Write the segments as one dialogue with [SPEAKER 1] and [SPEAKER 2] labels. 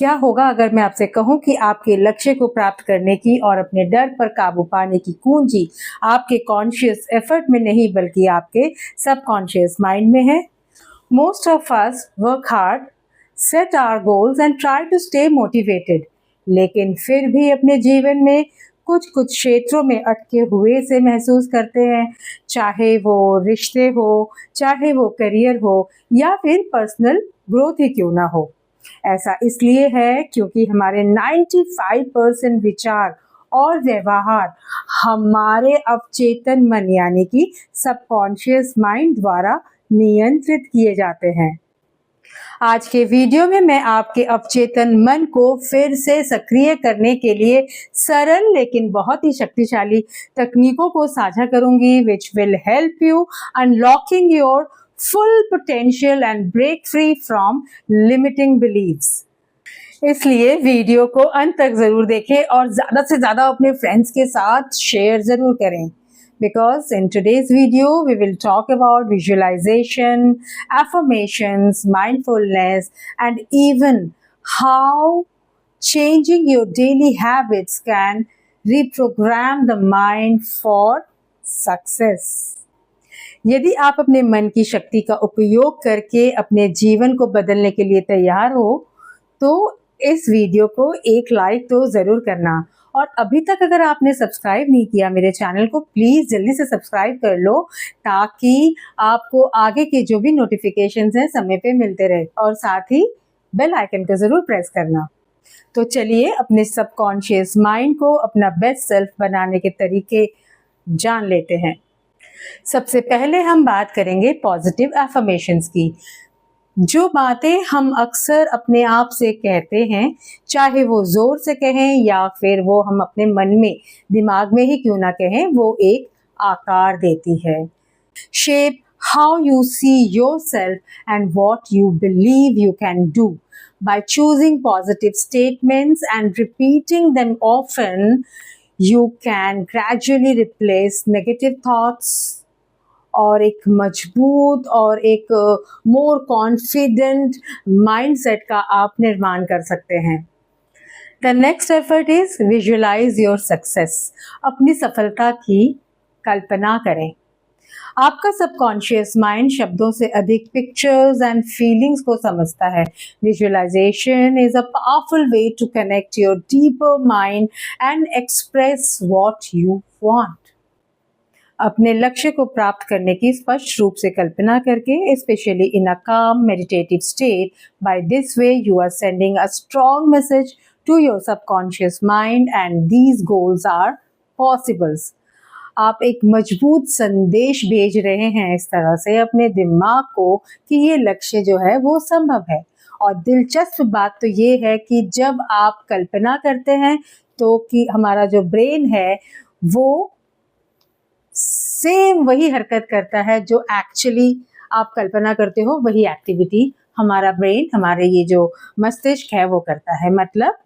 [SPEAKER 1] क्या होगा अगर मैं आपसे कहूं कि आपके लक्ष्य को प्राप्त करने की और अपने डर पर काबू पाने की कुंजी आपके कॉन्शियस एफर्ट में नहीं बल्कि आपके सबकॉन्शियस माइंड में है। Most of us work hard, set our goals and try to stay motivated, लेकिन फिर भी अपने जीवन में कुछ कुछ क्षेत्रों में अटके हुए से महसूस करते हैं, चाहे वो रिश्ते हो, चाहे वो करियर हो या फिर पर्सनल ग्रोथ ही क्यों ना हो। ऐसा इसलिए है क्योंकि हमारे 95% विचार और व्यवहार हमारे अवचेतन मन यानी कि सबकॉन्शियस माइंड द्वारा नियंत्रित किए जाते हैं। आज के वीडियो में मैं आपके अवचेतन मन को फिर से सक्रिय करने के लिए सरल लेकिन बहुत ही शक्तिशाली तकनीकों को साझा करूंगी, which will help you unlocking your full potential and break free from limiting beliefs। इसलिए वीडियो को अंत तक जरूर देखें और ज्यादा से ज्यादा अपने फ्रेंड्स के साथ शेयर जरूर करें, because in today's video we will talk about visualization, affirmations, mindfulness, and even how changing your daily habits can reprogram the mind for success। यदि आप अपने मन की शक्ति का उपयोग करके अपने जीवन को बदलने के लिए तैयार हो तो इस वीडियो को एक लाइक तो जरूर करना, और अभी तक अगर आपने सब्सक्राइब नहीं किया मेरे चैनल को, प्लीज जल्दी से सब्सक्राइब कर लो ताकि आपको आगे के जो भी नोटिफिकेशंस हैं समय पे मिलते रहे, और साथ ही बेल आइकन को जरूर प्रेस करना। तो चलिए अपने सबकॉन्शियस माइंड को अपना बेस्ट सेल्फ बनाने के तरीके जान लेते हैं। सबसे पहले हम बात करेंगे पॉजिटिव एफर्मेशंस की। जो बातें हम अक्सर अपने आप से कहते हैं, चाहे वो जोर से कहें या फिर वो हम अपने मन में दिमाग में ही क्यों ना कहें, वो एक आकार देती है। Shape how you see yourself and what you believe you can do. By choosing positive statements and repeating them often, you can gradually replace negative thoughts और एक मजबूत और एक मोर कॉन्फिडेंट माइंडसेट का आप निर्माण कर सकते हैं। The next effort is visualise your success. अपनी सफलता की कल्पना करें। आपका सबकॉन्शियस माइंड शब्दों से अधिक पिक्चर्स एंड फीलिंग्स को समझता है। Visualisation is a powerful way to connect your deeper mind and express what you want. अपने लक्ष्य को प्राप्त करने की स्पष्ट रूप से कल्पना करके, specially in a calm meditative state, by this way you are sending a strong message to your subconscious mind and these goals are possibles. आप एक मजबूत संदेश भेज रहे हैं इस तरह से अपने दिमाग को कि ये लक्ष्य जो है वो संभव है। और दिलचस्प बात तो ये है कि जब आप कल्पना करते हैं तो कि हमारा जो ब्रेन है वो सेम वही हरकत करता है जो एक्चुअली आप कल्पना करते हो, वही एक्टिविटी हमारा ब्रेन, हमारे ये जो मस्तिष्क है वो करता है। मतलब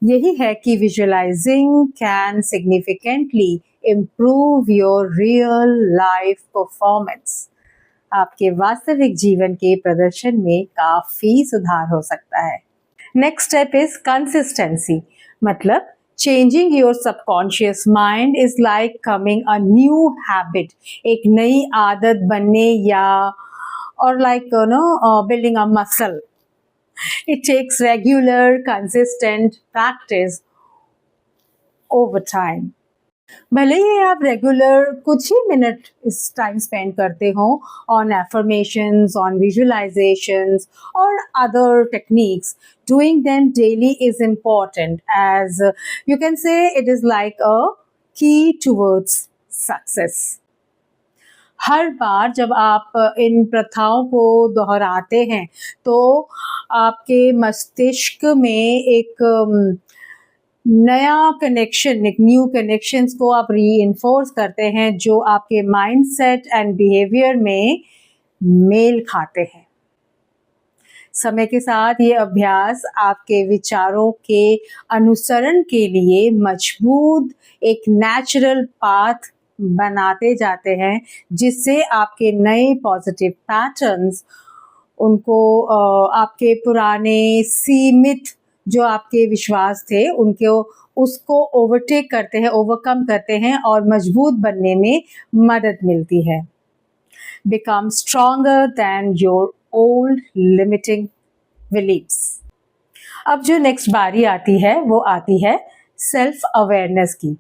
[SPEAKER 1] यही है कि visualising can significantly improve your real life performance. आपके वास्तविक जीवन के प्रदर्शन में काफी सुधार हो सकता है। Next step is consistency. मतलब changing your subconscious mind is like coming a new habit. एक नई आदत बनने या और like building a muscle. It takes regular, consistent practice over time. भले ही आप रेगुलर कुछ ही मिनट इस टाइम स्पेंड करते हो ऑन एफर्मेशंस, ऑन विजुअलाइजेशंस और other techniques, doing them daily is important, as you can say it is like a key towards success. हर बार जब आप इन प्रथाओं को दोहराते हैं तो आपके मस्तिष्क में एक नया कनेक्शन, एक न्यू कनेक्शंस को आप रीइंफोर्स करते हैं जो आपके माइंडसेट एंड बिहेवियर में मेल खाते हैं। समय के साथ ये अभ्यास आपके विचारों के अनुसरण के लिए मजबूत एक नेचुरल पाथ बनाते जाते हैं, जिससे आपके नए पॉजिटिव पैटर्न्स उनको आपके पुराने सीमित जो आपके विश्वास थे उनको उसको ओवरटेक करते हैं, ओवरकम करते हैं और मजबूत बनने में मदद मिलती है। Become stronger than your old limiting beliefs. अब जो नेक्स्ट बारी आती है वो आती है सेल्फ अवेयरनेस की।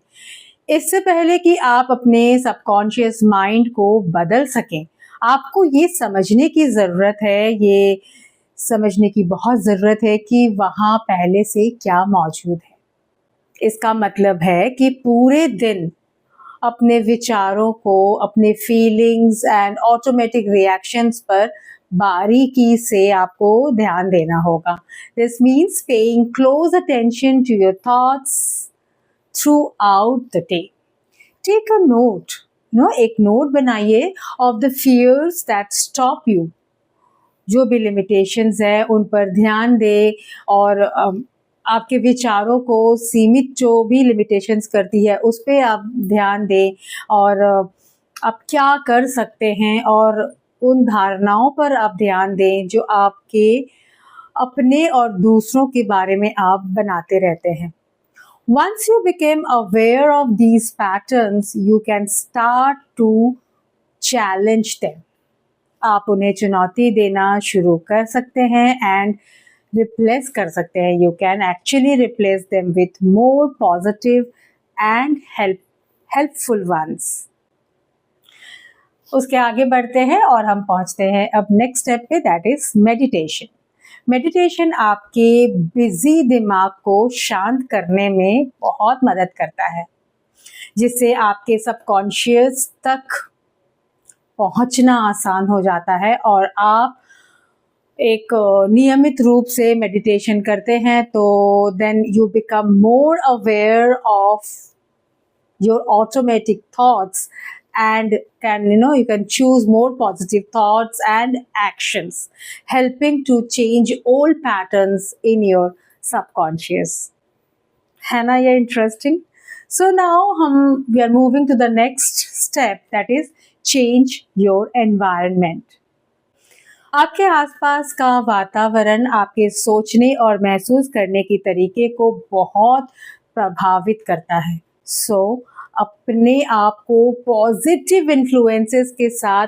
[SPEAKER 1] इससे पहले कि आप अपने सबकॉन्शियस माइंड को बदल सकें, आपको ये समझने की ज़रूरत है, ये समझने की बहुत ज़रूरत है कि वहाँ पहले से क्या मौजूद है। इसका मतलब है कि पूरे दिन अपने विचारों को, अपने फीलिंग्स एंड ऑटोमेटिक रिएक्शंस पर बारीकी से आपको ध्यान देना होगा। This means paying close attention to your thoughts throughout the day. Take a note, एक नोट बनाइए of the fears that stop you. जो भी लिमिटेशंस है उन पर ध्यान दें और आपके विचारों को सीमित जो भी लिमिटेशंस करती है उस पर आप ध्यान दें और आप क्या कर सकते हैं और उन धारणाओं पर आप ध्यान दें जो आपके अपने और दूसरों के बारे में आप बनाते रहते हैं। Once you become aware of these patterns, you can start to challenge them. आप उन्हें चुनौती देना शुरू कर सकते हैं एंड रिप्लेस कर सकते हैं। You can actually replace them with more positive and helpful ones. उसके आगे बढ़ते हैं और हम पहुंचते हैं अब नेक्स्ट स्टेप पे, दैट इज मेडिटेशन। मेडिटेशन आपके बिजी दिमाग को शांत करने में बहुत मदद करता है, जिससे आपके सबकॉन्शियस तक पहुंचना आसान हो जाता है और आप एक नियमित रूप से मेडिटेशन करते हैं तो then you become more aware of your automatic thoughts and you can choose more positive thoughts and actions, helping to change old patterns in your subconscious. है ना ये interesting? So now we are moving to the next step, that is change your environment. आपके आसपास का वातावरण आपके सोचने और महसूस करने के तरीके को बहुत प्रभावित करता है। So अपने आप को पॉजिटिव इन्फ्लुएंसेस के साथ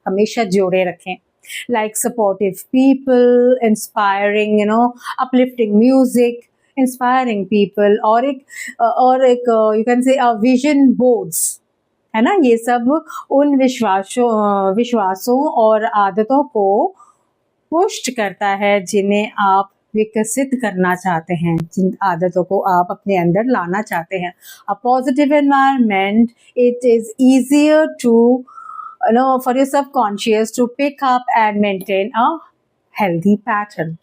[SPEAKER 1] हमेशा जोड़े रखें, like supportive people, inspiring uplifting music, inspiring people और एक you can say vision boards, है ना। ये सब उन विश्वासों और आदतों को पुष्ट करता है जिन्हें आप विकसित करना चाहते हैं, जिन आदतों को आप अपने अंदर लाना चाहते हैं। A positive environment, it is easier to for your subconscious to pick up and maintain a healthy pattern.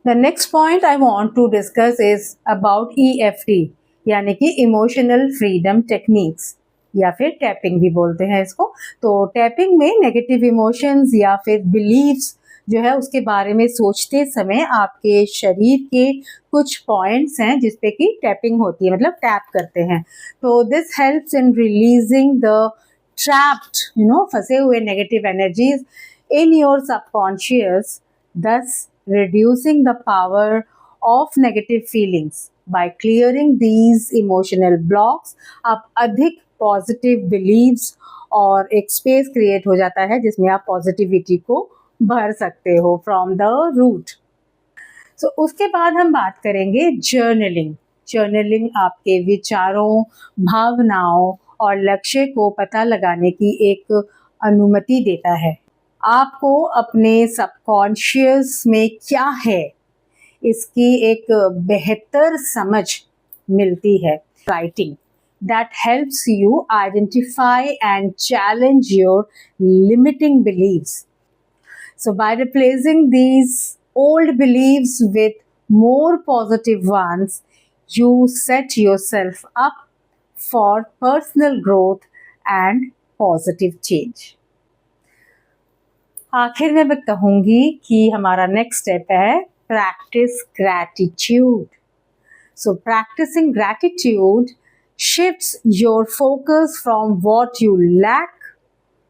[SPEAKER 1] The next point I want to discuss is about EFT, यानी कि इमोशनल फ्रीडम टेक्निक्स, या फिर tapping भी बोलते हैं इसको। तो tapping में नेगेटिव इमोशंस या फिर बिलीव्स जो है उसके बारे में सोचते समय आपके शरीर के कुछ पॉइंट्स हैं जिसपे कि टैपिंग होती है, मतलब टैप करते हैं। तो this helps in releasing the trapped फंसे हुए negative energies in your subconscious, thus reducing the power of negative feelings. By clearing these emotional blocks, आप अधिक पॉजिटिव बिलीव्स और एक स्पेस क्रिएट हो जाता है जिसमें आप पॉजिटिविटी को भर सकते हो फ्रॉम द रूट। सो उसके बाद हम बात करेंगे जर्नलिंग। जर्नलिंग आपके विचारों, भावनाओं और लक्ष्य को पता लगाने की एक अनुमति देता है। आपको अपने सबकॉन्शियस में क्या है इसकी एक बेहतर समझ मिलती है। Writing that helps you identify and challenge your limiting beliefs. So by replacing these old beliefs with more positive ones, you set yourself up for personal growth and positive change. आखिर में मैं कहूँगी कि हमारा नेक्स्ट स्टेप है practice gratitude. So practicing gratitude shifts your focus from what you lack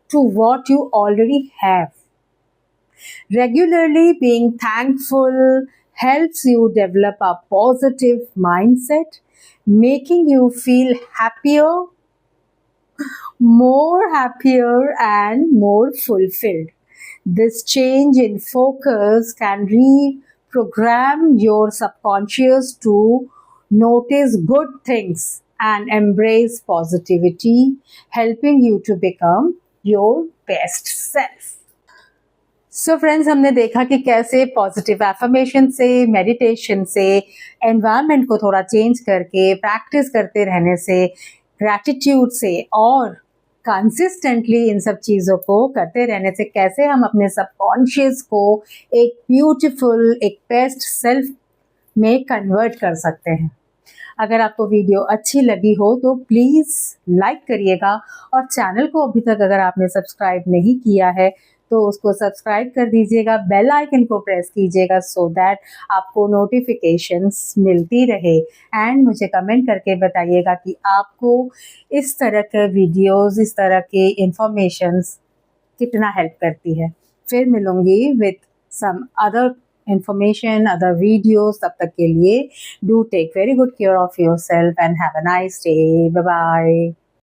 [SPEAKER 1] to what you already have. Regularly being thankful helps you develop a positive mindset, making you feel happier, and more fulfilled. This change in focus can reprogram your subconscious to notice good things and embrace positivity, helping you to become your best self. So friends, हमने देखा कि कैसे positive affirmation से, meditation से, environment को थोड़ा change करके, practice करते रहने से, ग्रैटिट्यूड से और कंसिस्टेंटली इन सब चीज़ों को करते रहने से कैसे हम अपने सबकॉन्शियस को एक ब्यूटीफुल, एक बेस्ट सेल्फ में कन्वर्ट कर सकते हैं। अगर आपको वीडियो अच्छी लगी हो तो प्लीज़ लाइक करिएगा और चैनल को अभी तक अगर आपने सब्सक्राइब नहीं किया है तो उसको सब्सक्राइब कर दीजिएगा, बेल आइकन को प्रेस कीजिएगा सो दैट आपको नोटिफिकेशंस मिलती रहे। एंड मुझे कमेंट करके बताइएगा कि आपको इस तरह के वीडियोस, इस तरह के इंफॉर्मेशंस कितना हेल्प करती है। फिर मिलूंगी with some other information, other videos. तब तक के लिए do take very good care of yourself and have a nice day. Bye bye.